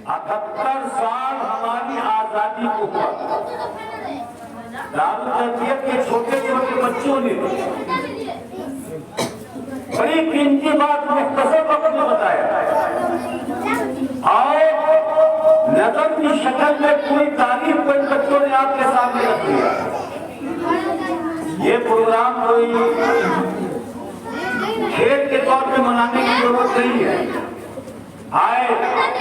78 سال ہماری آزادی کو ہوا، دارالتربیت کے چھوٹے چھوٹے بچوں نے بڑی قیمتی بات مختصر وقت میں بتایا اور نظم کی شکل میں پوری تاریخ کو ان بچوں نے آپ کے سامنے رکھ دیا۔ یہ پروگرام کوئی کھیل کے طور پہ منانے کی ضرورت نہیں ہے۔ آئے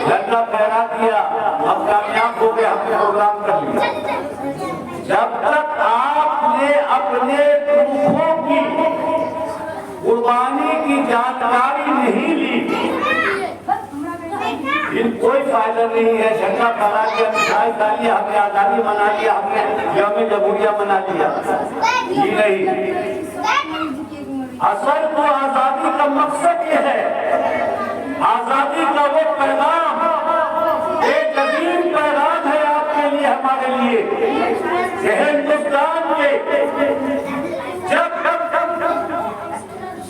جھنڈا پھہرا دیا، ہم کامیاب ہو گئے، ہم نے پروگرام کر لیا۔ جب تک آپ نے اپنے پروفوں کی قربانی کی جانکاری نہیں لی، ان کوئی فائدہ نہیں ہے۔ جھنڈا پھہرا دیا، مٹھائی کھا لیا، ہم نے آزادی منا لیا، ہم نے یوم جمہوریہ منا لیا، یہ نہیں۔ اصل تو آزادی کا مقصد یہ ہے، آزادی کا وہ پیغام ایک عظیم پیغام ہے آپ کے لیے، ہمارے لیے، کہ ہندوستان کے جب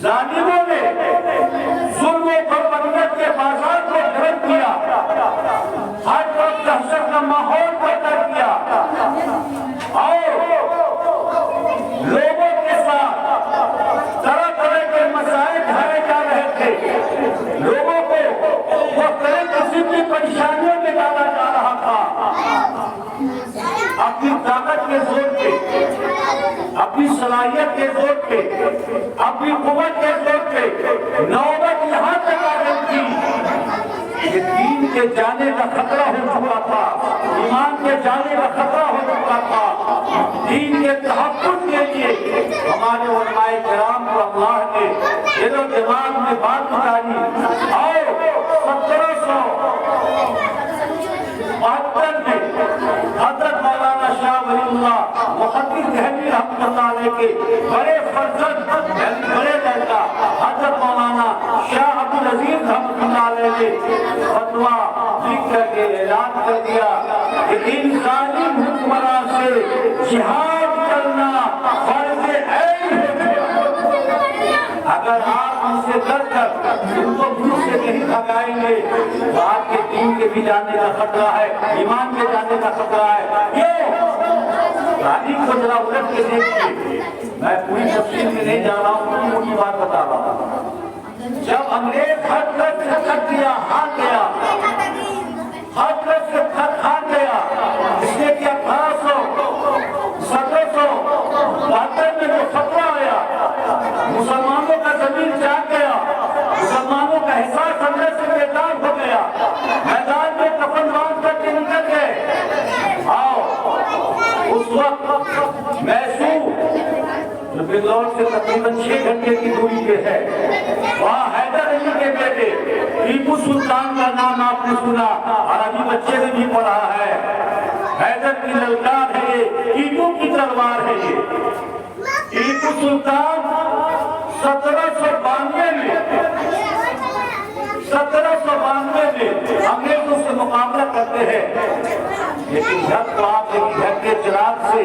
ظالموں نے ظلم و بربریت کے بازار کو گرم کیا، ہر طرف دہشت کا ماحول پیدا کیا اور لوگوں کے ساتھ طرح طرح کے مسائل ڈھائے جا رہے تھے، لوگوں کو مختلف قسم کی پریشانیوں میں ڈالا جا رہا تھا، اپنی طاقت کے زور پہ، اپنی صلاحیت کے زور پہ، اپنی قوت کے زور پہ نوبت یہاں تک آ گئی تھی کہ دین کے جانے کا خطرہ ہو چکا تھا، ایمان کے جانے کا خطرہ ہو چکا تھا۔ دین کے تحفظ کے لیے ہمارے علماء کرام کو اللہ نے دل و دماغ میں بات اتاری اور 1772 میں حضرت مولانا شاہ ولی اللہ محدث دہلوی رحمۃ اللہ علیہ کے بڑے فرزند یعنی بڑے لڑکا حضرت مولانا شاہ عبدالعزیز رحمۃ اللہ علیہ نے فتویٰ لکھ کر کے اعلان کر دیا کہ ان ظالم حکمراں سے جہاد کرنا فرض عین ہے۔ اگر آپ ان سے ڈر کر ان کو ملک سے نہیں بھگائیں گے تو آپ کے دین کے بھی جانے کا خطرہ ہے، ایمان کے جانے کا خطرہ ہے۔ کیوں؟ تاریخ کو ذرا الٹ کے دیکھیے، میں پوری تفصیل میں نہیں جا رہا ہوں، موٹی بات بتا رہا ہوں۔ جب انگریز ہر طرف سے تھک گیا، ہار گیا، ہر طرف سے تھک گیا، اس نے کیا 1772 میں جو خطرہ آیا، مسلمانوں کا زمین جاگ گیا، مسلمانوں کا احساس اندر سے بیدار ہو گیا، میدان میں کفن باندھ کر کے نکل گئے۔ آؤ اس وقت میسور جو بنگلور سے تقریباً 6 گھنٹے کی دوری پہ ہے، وہاں حیدر علی کے بیٹے ٹیپو سلطان کا نام آپ نے سنا اور ابھی بچے نے بھی پڑھا ہے۔ حیدر کی للکار ہے یہ، ٹیپو کی تلوار ہے یہ۔ ٹیپو سلطان 1792 میں انگریزوں سے مقابلہ کرتے ہیں، لیکن گھر تو آپ لگی گھر کے چراغ سے،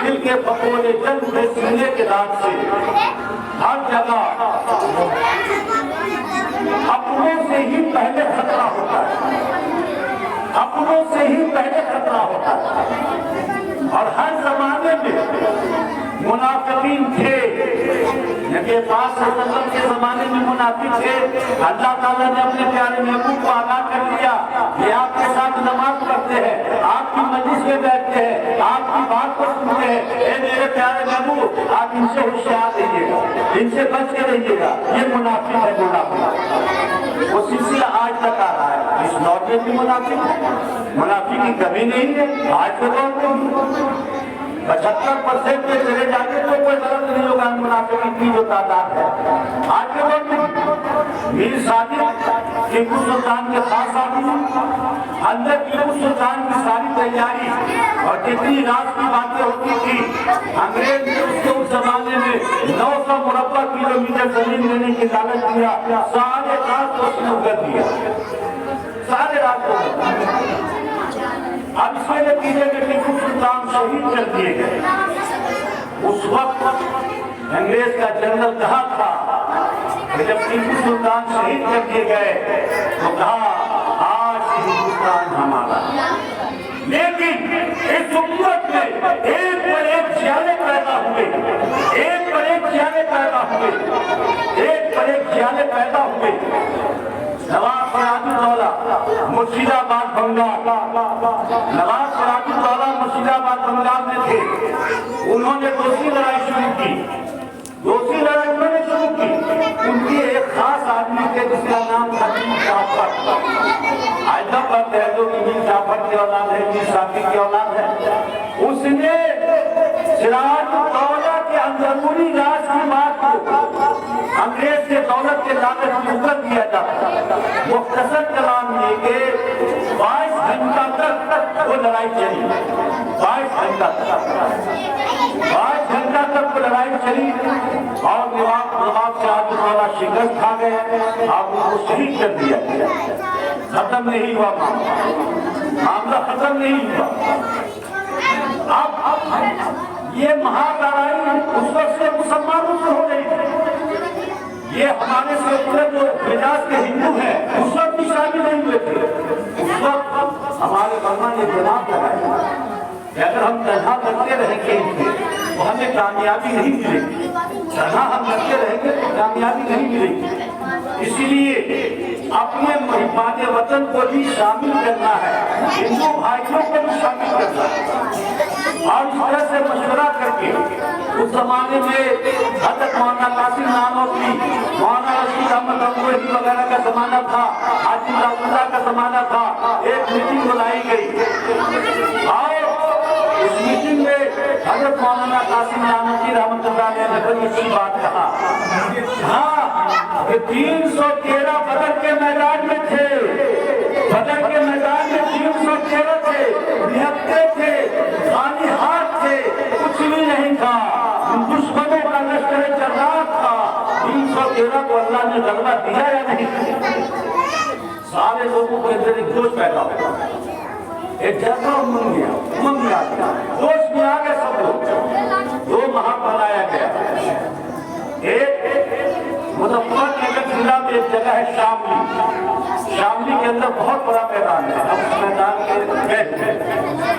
دل کے پکوڑے جل اٹھے سینے کے داغ سے، ہر جگہ اپنوں سے ہی پہلے خطرہ ہوتا ہے، اپنوں سے ہی پہلے خطرہ ہوتا ہے۔ اور ہر زمانے میں منافقین تھے، نبی پاک صلی اللہ علیہ وسلم کے زمانے میں منافق تھے۔ اللہ تعالیٰ نے اپنے پیارے محبوب کو آگاہ کر دیا کہ آپ کے ساتھ نماز پڑھتے ہیں، آپ کی مجلس میں بیٹھتے ہیں، آپ کی بات کو سنتے ہیں، اے میرے پیارے محبوب آپ ان سے ہوشیار رہیے گا، ان سے بچ کے رہیے گا، یہ منافق ہے۔ منافق وہ سلسلہ آج تک آ رہا ہے، اس دور میں بھی منافق کی کمی نہیں ہے، آج کے دور میں 75% میں چلے جاتے تو کوئی غلط نہیں ہوگا منافقین کی جو تعداد ہے۔ آج کے دور میں میر صادق ٹیپو سلطان کے خاص آدمی، اندر ٹیپو سلطان کی ساری تیاری اور جتنی رات کی باتیں ہوتی تھی، انگریز نے اس کو اس زمانے میں 900 مربع کلومیٹر زمین لینے کی لالچ دیا، سارے رات کو شروع کر دیا، سارے رات کو۔ اب اس میں نتیجے میں ٹیپو سلطان شہید کر دیے گئے۔ اس وقت انگریز کا جنرل کہا تھا کہ کہ جب ٹیپو سلطان شہید کر دیے گئے تو کہا آج ہندوستان ہمارا. لیکن اس امت میں ایک پر ایک جھیالے پیدا ہوئے، ایک پر ایک جھیالے پیدا ہوئے، ایک پر ایک جھیالے پیدا ہوئے. نواب سراج الدولہ مرشد آباد بنگال، نواب سراج الدولہ مرشد آباد بنگال میں تھے. انہوں نے دوسری لڑائی شروع کی. دوسری لڑائی انہوں نے شروع کی. ان کی ایک خاص آدمی تھے جس کا نام تھا میر جعفر. حیدرآباد ہے جو میر جعفر کی اولاد ہے، میر صافی کی اولاد ہے. اس نے سراج الدولہ کے اندرونی راز کی بات کو انگریز سے دولت کے لالچ میں اتر دیا جاتا. مختصر کلام یہ کہ 22 گھنٹہ تک وہ لڑائی چلی. 22 گھنٹہ تک وہ لڑائی چلی اور نواب سراج الدولہ شکست کھا گئے. آپ ان کو شہید کر دیا. ختم نہیں ہوا معاملہ ختم نہیں ہوا. اب یہ مہالڑائی اس وقت سے مسلمانوں سے ہو رہی تھی. یہ ہمارے سیکولر جو مزاج کے ہندو ہیں اس وقت بھی شامل نہیں ہوئے تھے. اس وقت ہمارے علماء نے جواب لگایا کہ اگر ہم تنہا کرتے رہیں گے تو ہمیں کامیابی نہیں ملے گی. تنہا ہم کرتے رہیں گے تو کامیابی نہیں ملے گی. اسی لیے اپنے محبان وطن کو بھی شامل کرنا ہے، ہندو بھائیوں کو بھی شامل کرنا ہے. اور اس طرح سے مشورہ کر کے اس زمانے میں حضرت مولانا قاسم نانوتوی، مولانا رشید احمد گنگوہی وغیرہ کا زمانہ تھا، حاجی اللہ کا زمانہ تھا. ایک میٹنگ بلائی گئی اور اس میٹنگ میں حضرت مولانا قاسم نانوتوی رحمۃ اللہ علیہ نے بڑی اچھی بات کہا. ہاں کہ 313 بدر کے میدان میں تھے. بدر کے میدان میں 313 تھے، نہتے تھے، خالی ہاتھ تھے، کچھ بھی نہیں تھا. دشمنوں کا لشکر جرار تھا. 313 کو اللہ نے غلبہ دیا یا نہیں؟ سارے لوگوں کو اندر ایک جوش پیدا ہوا، ایک جذبہ من گیا، جوش میں آ گئے سب لوگ. 2 مہا بنایا گیا. ایک مظفر نگر ضلع میں ایک جگہ ہے شاملی. شاملی کے اندر بہت بڑا میدان ہے. ہم اس میدان کے گئے،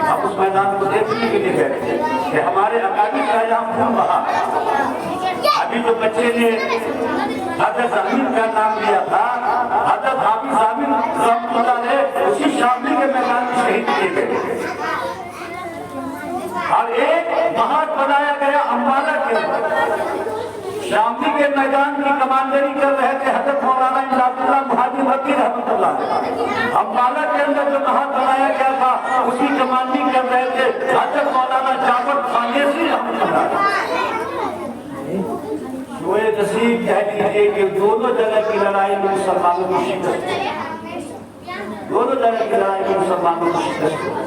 ہم اس میدان کو دیکھنے کے لیے گئے کہ ہمارے اکابر کا یہاں خون بہا. ابھی جو بچے نے حضرت امین کا نام لیا تھا، حضرت حافظ امین رحمۃ اللہ علیہ اسی شاملی کے میدان میں شہید کیے گئے. اور ایک مہار بنایا گیا امبالہ کے اندر. شاملی کے میدان کی کمانڈری کر رہے تھے حضرت مولانا امداد اللہ مہاجر مکی رحمۃ اللہ علیہ. امبالہ کے اندر جو مہار بنایا گیا تھا اس کی کمانڈری کر رہے تھے حضرت مولانا جعفر خانیسی رحمۃ اللہ علیہ. شوئے نصیب کہہ دیجیے کہ دونوں جگہ کی لڑائی میں مسلمانوں کو شکست ہوئی. دونوں جگہ کی لڑائی میں مسلمانوں کو شکست ہوئی.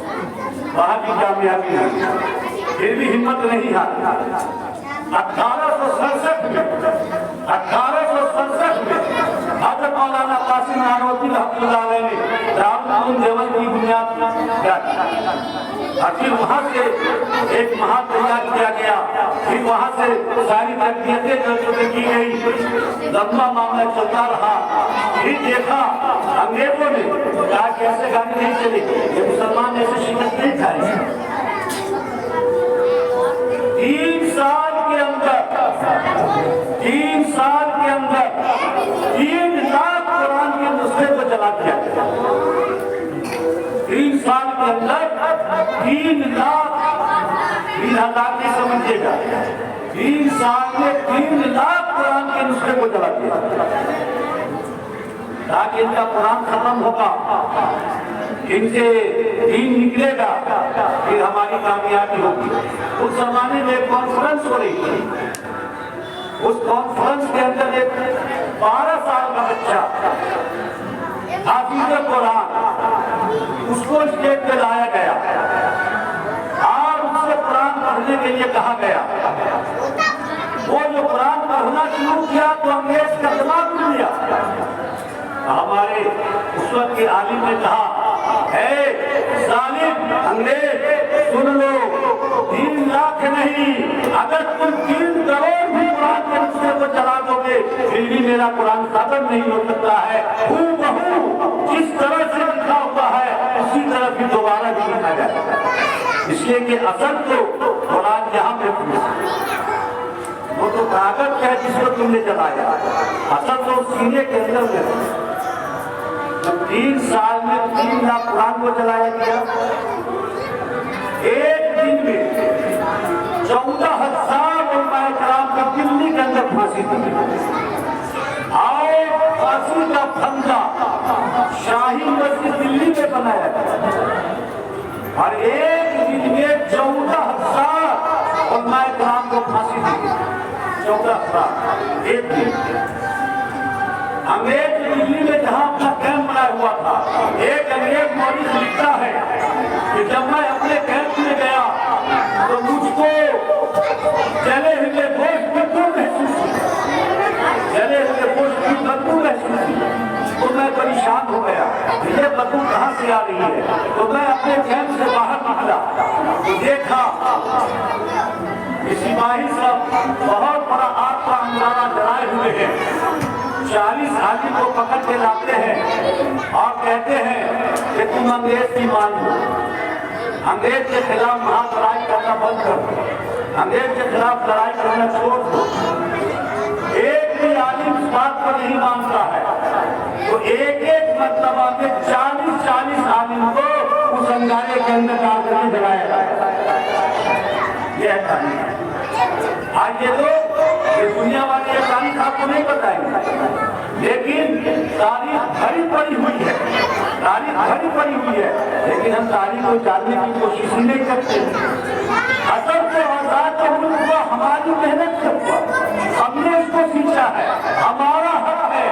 وہاں بھی کامیابی نہیں، پھر بھی ہمت نہیں ہاری. 1867 میں حضرت مولانا قاسم نانوتوی رحمۃ اللہ علیہ نے دارالعلوم دیوبند کی بنیاد اور پھر وہاں سے ایک مہا تیار کیا گیا. پھر وہاں سے ساری تربیتیں کی گئی. لمبا معاملہ چلتا رہا. پھر دیکھا انگریزوں نے کہا کہ ایسے گاڑی نہیں چلے گی، یہ مسلمان ایسے شکست نہیں کھائے. 3 سال کے اندر 3 لاکھ قرآن کے نسخے کو چلا دیا. 3 سال کے اندر 3 لاکھ 3,000 نہیں سمجھے گا. 3 سال میں 3 لاکھ قرآن کے نسخے کو چلا دیا تاکہ ان کا قرآن ختم ہوگا، ان سے دین نکلے گا، پھر ہماری کامیابی ہوگی. اس زمانے میں ایک کانفرنس ہو رہی تھی. اس کانفرنس کے اندر ایک 12 سال کا بچہ حافظ قرآن اس کو اسٹیج پہ لایا گیا اور اس سے قرآن پڑھنے کے لیے کہا گیا. وہ جو قرآن پڑھنا شروع کیا تو انگریز کا دماغ کھل گیا. ہمارے اس وقت کے عالم نے کہا، اے ظالم انگریز سن لو، 3 لاکھ نہیں، اگر تم 3 کروڑ بھی قرآن کے نسخے کو چلا دو گے پھر بھی میرا قرآن ثابت نہیں ہو سکتا ہے. ہو بہو جس طرح سے لکھا ہوا ہے اسی طرح پھر دوبارہ بھی لکھا جائے گا. اس لیے کہ اصل تو قرآن یہاں پہ وہ تو کاغذ ہے جس کو تم نے جلایا, اصل تو سینے کے اندر ہے. 3 سال میں 3 لاکھ قرآن کو جلایا گیا. ایک دن میں 14,000 علماء کرام کا دلی کے اندر پھانسی دی. اور پھانسی کا پھندا شاہی مسجد دلی میں بنایا گیا اور ایک دن میں 14,000 علماء کرام کو پھانسی دی. 14,000 ایک دن. انگریز دلی میں جہاں اپنا کیمپ بنایا ہوا تھا, ایک انگریز مورخ لکھتا ہے کہ جب میں اپنے کیمپ میں گیا تو مجھ کو جلے ہوئے گوشت کی بدبو محسوس ہوئی. جلے ہوئے گوشت کی بدبو محسوس ہوئی تو میں پریشان ہو گیا, یہ بدبو کہاں سے آ رہی ہے. تو میں اپنے کیمپ سے باہر نکلا تو دیکھا سپاہی سب بہت بڑا آگ کا انگارہ جلائے ہوئے ہیں. 40 آدمی کو پکڑ کے لاتے ہیں اور کہتے ہیں کہ تم انگریز کی مان لو, انگریز کے خلاف وہاں لڑائی کرنا بند کرو, انگریز کے خلاف لڑائی کرنا چھوڑ دو. ایک بھی عالم اس بات کو نہیں مانتا ہے تو ایک مرتبہ میں 40 عالم کو اس انگارے کے اندر ڈال کر کے جلایا جاتا ہے. یہ ہے آج یہ لوگ یہ دنیا والے یہ تاریخ آپ کو نہیں بتائیں گے, لیکن تاریخ بھری پڑی ہوئی ہے, تاریخ بھری پڑی ہوئی ہے, لیکن ہم تاریخ کو جاننے کی کوشش ہی نہیں کرتے. اصل تو آزاد ملک ہوا ہماری محنت سے ہوا, ہم نے اس کو سیکھا ہے, ہمارا حق ہے.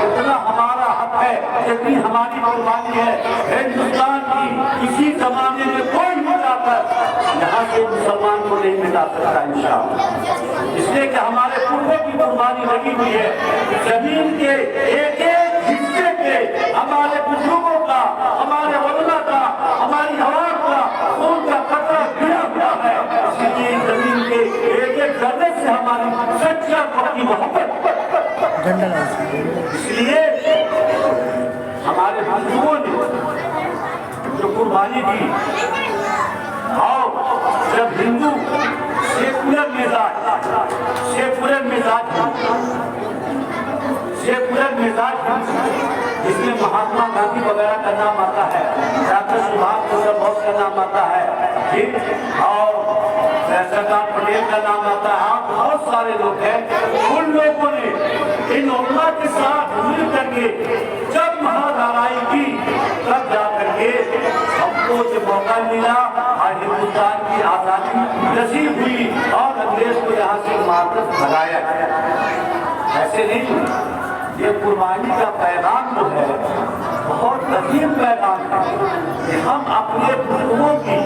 اتنا ہمارا حق ہے جتنی ہماری قربانی ہے. ہندوستان کی کسی زمانے میں کوئی مٹا کر یہاں سے مسلمان کو نہیں مٹا سکتا انشاءاللہ. اس لیے کہ ہمارے پوروں کی قربانی لگی ہوئی ہے. زمین کے ایک حصے کے ہمارے بزرگوں کا, ہمارے علماء کا, ہماری عوام کا خون کا قطرہ گرا ہوا ہے. اسی لیے زمین کے ایک ذرے سے ہماری سچا پکی محبت. اس لیے ہمارے بزرگوں نے جو قربانی دی, اور جب ہندو سیکولر مزاج اس میں مہاتما گاندھی وغیرہ کا نام آتا ہے, ڈاکٹر سبھاش چندر بوس کا نام آتا ہے, اور سردار پٹیل کا نام آتا ہے, اور بہت سارے لوگ ہیں. ان لوگوں نے ان علماء کے ساتھ مل کر کے جب مہالڑائی کی تب جا کر کے ہم کو جو موقع ملا اور ہندوستان کی آزادی نصیب ہوئی اور انگریز کو یہاں سے مار کر بھگایا گیا. ایسے نہیں, یہ قربانی کا پیغام جو ہے بہت عظیم پیغام ہے کہ ہم اپنے بزرگوں کی,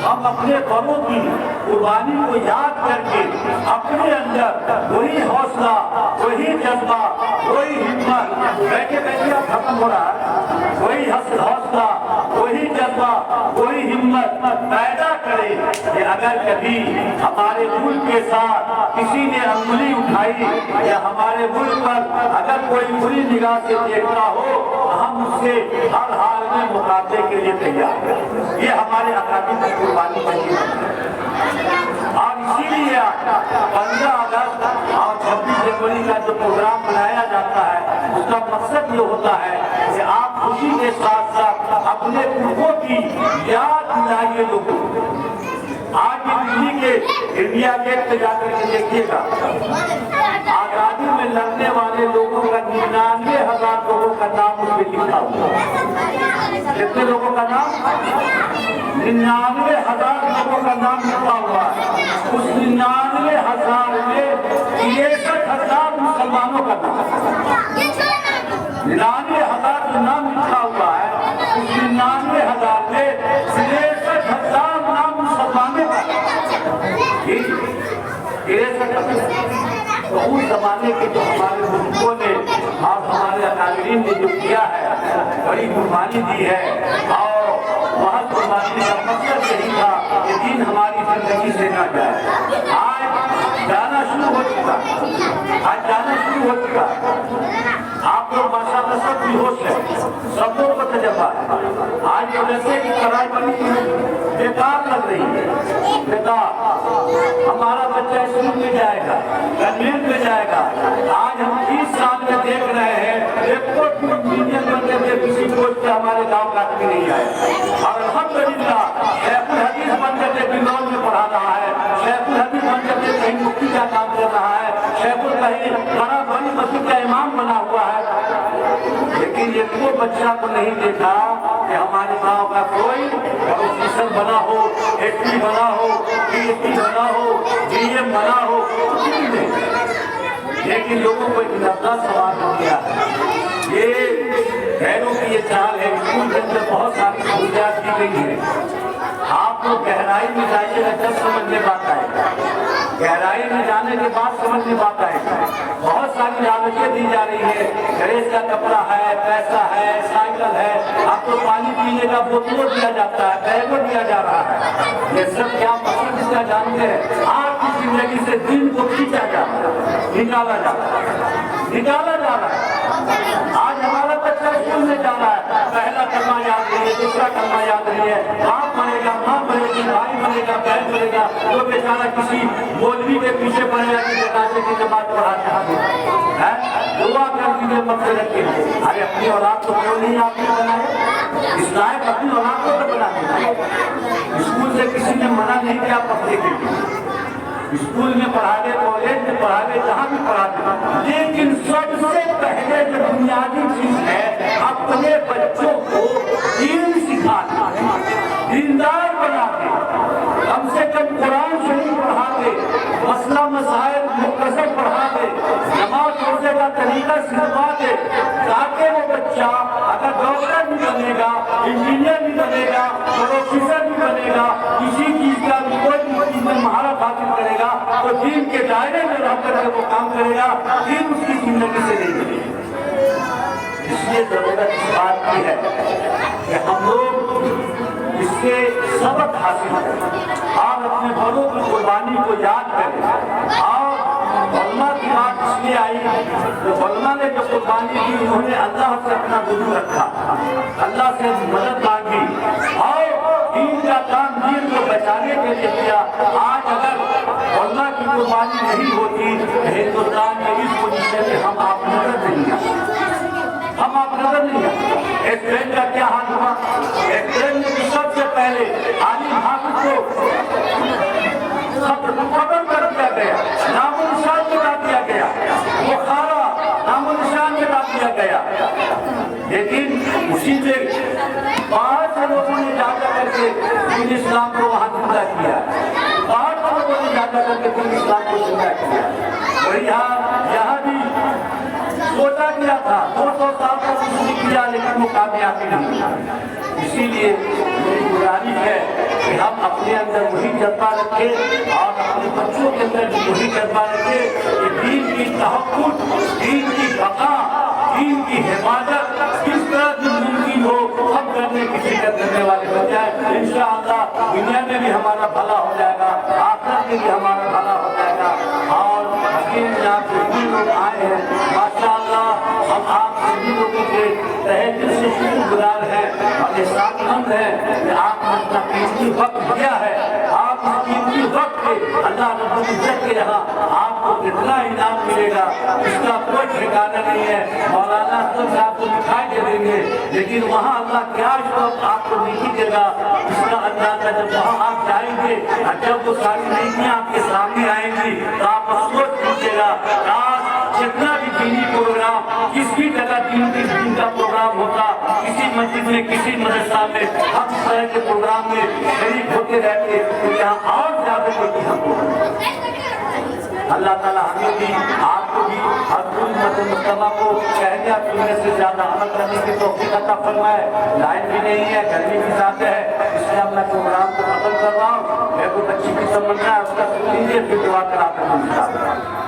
ہم اپنے بڑوں کی قربانی کو یاد کر کے اپنے اندر وہی حوصلہ, وہی جذبہ, وہی ہمت, بیٹھے بیٹھے اب ختم ہو رہا ہے, وہی حوصلہ, وہی جذبہ, وہی ہمت پیدا کرے کہ اگر کبھی ہمارے ملک کے ساتھ کسی نے انگلی اٹھائی یا ہمارے ملک پر اگر کوئی بری نگاہ سے دیکھتا ہو ہم اس سے ہر حال میں مقابلے کے لیے تیار ہیں. یہ ہمارے اکابر کی قربانی بنی ہے. اور اسی لیے 15 اگست اور 26 جنوری کا جو پروگرام منایا جاتا ہے اس کا مقصد یہ ہوتا ہے کہ آپ خوشی کے ساتھ ساتھ اپنے پرکوں کی یاد دلائیے لوگوں کو. آج دلی کے انڈیا گیٹ پہ جا کر کے دیکھیے گا, آزادی میں لڑنے والے لوگوں کا 99,000 لوگوں کا نام اس پہ لکھا ہوا ہے. کتنے لوگوں کا نام؟ 99,000 لوگوں کا نام لکھا ہوا ہے. اس 99,000 میں 63,000 مسلمانوں کا نام, 99,000 جو نام لکھا ہوا ہے اس 99,000 میں 63,000 نام مسلمانوں کا. تو اس زمانے کے جو ہمارے بزرگوں نے اور ہمارے اکابرین نے جو کیا ہے بڑی قربانی دی ہے, اور وہاں قربانی کا مقصد یہی تھا کہ دین ہماری زندگی سے نہ جائے. آج جانا شروع ہو چکا, آج جانا شروع ہو چکا ہے. آپ لوگ ماشاءاللہ سب بھی ہوش ہے, سب لوگوں کو تجربہ ہے. آج جیسے کہ کڑھائی بنی بیکار لگ رہی ہے, بیکار. ہمارا بچہ اسکول میں جائے گا, کنوینٹ میں جائے گا. آج ہم 30 سال میں دیکھ رہے ہیں ایک انجینئر بننے کے کسی پوسٹ پہ ہمارے گاؤں کا آدمی نہیں آئے. اور الحمدللہ شیخ الحدیث بن کر کے بنگال میں پڑھا رہا ہے, شیخ الحدیث بن کر کے کہیں مفتی کا کام کر رہا ہے, شیخ کہیں بڑا بڑی مسجد کا امام بنا ہوا ہے. لیکن یہ وہ بچہ کو نہیں دیکھا کہ ہمارے گاؤں کا کوئی پروفیسر بنا ہو, ایس پی بنا ہو, پی ایچ ڈی بنا ہو, ڈی ایم بنا ہو, کچھ بھی نہیں. لیکن لوگوں کو ایک لفظ سوال ہو گیا. یہ غیروں کی یہ چال ہے, اسکول کے اندر بہت ساری سہولیات دی گئی ہیں. آپ لوگ گہرائی میں جائیے گا جب سمجھ میں بات آئے گا, گہرائی میں جانے کے بعد سمجھ میں بات آئے گا. بہت ساری لالچیں دی جا رہی ہے, ڈریس کا کپڑا ہے, پیسہ ہے, سائیکل ہے. آپ کو پانی پینے کا بوتلوں دیا جاتا ہے, بیگوں دیا جا رہا ہے. یہ سب کیا مقصد اس کا جانتے ہیں؟ آپ کی زندگی سے دین کو کھینچا جا رہا ہے, نکالا جا رہا ہے, نکالا جا رہا ہے. آج ہمارا بچہ اسکول میں جا رہا ہے, پہلا کلمہ یاد نہیں ہے, دوسرا کلمہ یاد نہیں ہے. باپ بنے گا, ماں بنے گی, بھائی بنے گا, بہن بنے گا, تو بیچارہ کسی مولوی کے پیچھے پڑے گا کہ جنازے کی جماعت پڑھانے آتے ہیں. دعا کر دیجیے مقصد کے لیے. ارے اپنی اولاد کو کیوں نہیں آپ نے بنایا؟ اس لائق اپنی اولاد کو تو بنا دیا. اسکول سے کسی نے منع نہیں کیا پڑھنے کے لیے, اسکول میں پڑھا دے, کالج میں پڑھا دے, جہاں بھی پڑھا دے. لیکن سب سے پہلے جو بنیادی چیز ہے اپنے بچوں کو دین سکھانا, دیندار بنا کے, کم سے کم قرآن شریف پڑھا دے, مسئلہ مسائل مختصر پڑھا دے, نماز روزے کا طریقہ سکھا دے, تاکہ وہ بچہ اگر ڈاکٹر بھی بنے گا, انجینئر بھی بنے گا, پروفیسر بھی بنے گا, کسی چیز کا بھی کوئی بھی چیز میں مہارت حاصل کرے گا تو دین کے دائرے میں رہ کر کے وہ کام کرے گا, دین اس کی زندگی سے نہیں ملے گی. اس لیے ضرورت اس بات کی ہے کہ ہم لوگ اس سے سبق حاصل کریں اور اپنے بڑوں کی قربانی کو یاد کریں. اور علماء کی بات اس لیے آئی کہ علماء نے جو قربانی کی انہوں نے اللہ سے اپنا رجوع رکھا, اللہ سے مدد مانگی اور دین کا کام دین کو بچانے کے لیے کیا. آج اگر علماء کی قربانی نہیں ہوتی ہندوستان میں اس پوزیشن میں ہم آپ نظر نہیں آتے, ہم آپ نظر نہیں آتے. ایک ٹرین کا کیا حال ہوا, ایک ٹرین میں سب سے پہلے عالم حافظ کو قتل کر دیا گیا, نام و نشان مٹا دیا گیا, بخارا نام و نشان مٹا دیا گیا. لیکن اسی سے باہر سے لوگوں نے جا کر کے دین اسلام کو وہاں زندہ کیا, باہر سے لوگوں نے جا کر کے دین اسلام کو زندہ کیا. اور یہاں بھی سوچا گیا تھا 200 سال تک کچھ نہیں کیا, لیکن وہ کامیابی نہیں ملا. اسی لیے میری گزارش ہے کہ ہم اپنے اندر وہی جذبہ رکھیں اور اپنے بچوں کے اندر بھی وہی جذبہ رکھیں کہ دین کی تحفظ, دین کی بقا, دین کی حفاظت کس طرح جو ممکن ہو ہم کرنے کی فکر کرنے والے بن جائیں. انشاءاللہ دنیا میں بھی ہمارا بھلا ہو جائے گا, آخرت میں بھی ہمارا بھلا ہو جائے گا. اور حکیم جناب سبھی لوگ آئے ہیں, ماشاءاللہ ہم آپ سبھی لوگوں کے تہہ دل سے شکر گزار ہیں اور احساس مند ہیں کہ آپ نے اپنا قیمتی وقت دیا ہے. آپ اس قیمتی وقت پہ اللہ رب العزت کے یہاں آپ کو کتنا انعام ملے گا اس کا کوئی ٹھکانا نہیں ہے. مولانا صاحب آپ کو دکھائی دے دیں گے, لیکن وہاں اللہ کیا آپ کو نیکی دے گا اس کا اندازہ جب وہاں آپ جائیں گے اور جب وہ ساری نیکیاں آپ کے سامنے آئیں گی تو آپ افسوس کیجیے گا, کاش جتنا بھی دینی پروگرام کس بھی جگہ دین کا پروگرام ہوتا, کسی مسجد میں, کسی مدرسہ میں ہم اس طرح کے پروگرام میں شریک ہوتے رہتے تو یہاں اور زیادہ نیکی ہم کو. اللہ تعالیٰ ہمیں بھی, آپ کو بھی اور پوری امت مصطفیٰ کو کہنے اور سننے سے زیادہ عمل کرنے کی توفیق عطا فرمائے. لائن بھی نہیں ہے, گرمی بھی زیادہ ہے, اس لیے میں پروگرام کو ختم کر رہا ہوں. میرے کو بچی کی تمنا ہے, اس کا سن لیجیے, پھر دعا کرا کر